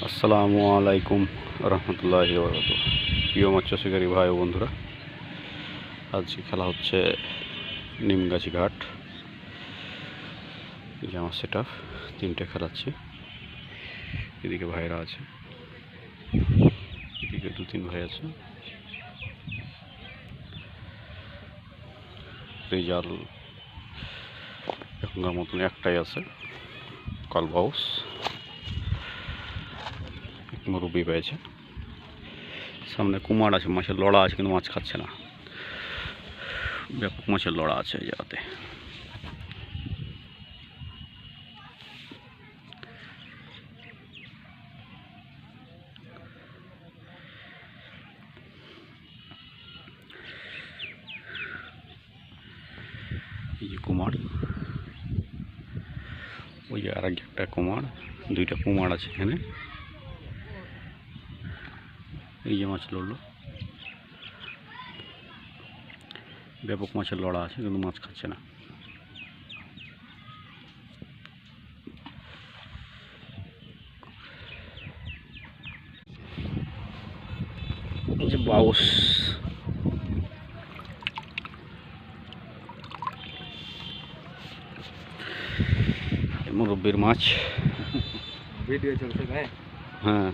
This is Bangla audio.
আসসালামু আলাইকুম রহমতুল্লাহি ওয়া বারাকাতুহু। প্রিয় মৎস্য শিকারী ভাই ও বন্ধুরা, আজকে খেলা হচ্ছে নিমগাছি ঘাট। এই যে আমার সেট আপ, তিনটে খেলাচ্ছি। এদিকে ভাইরা আছে, এদিকে দু তিন ভাই আছে। রেজাল এখনকার মতন একটাই আছে, কলবাউস মুরব্বি পেয়েছে। সামনে কুমার আছে, মাছের লড়া আছে, কিন্তু মাছ খাচ্ছে না। ব্যাপক মাছের লড়া আছে এই জায়গাতে। এই যে কুমার, ওই যে আর একটা কুমার, দুইটা কুমার আছে এখানে। এই যে মাছ লড়লো, ব্যাপক মাছের লড়া আছে, কিন্তু মাছ খাচ্ছে না। এই যে বাউস, মুরব্বির মাছ। ভিডিও চলছে ভাই। হ্যাঁ।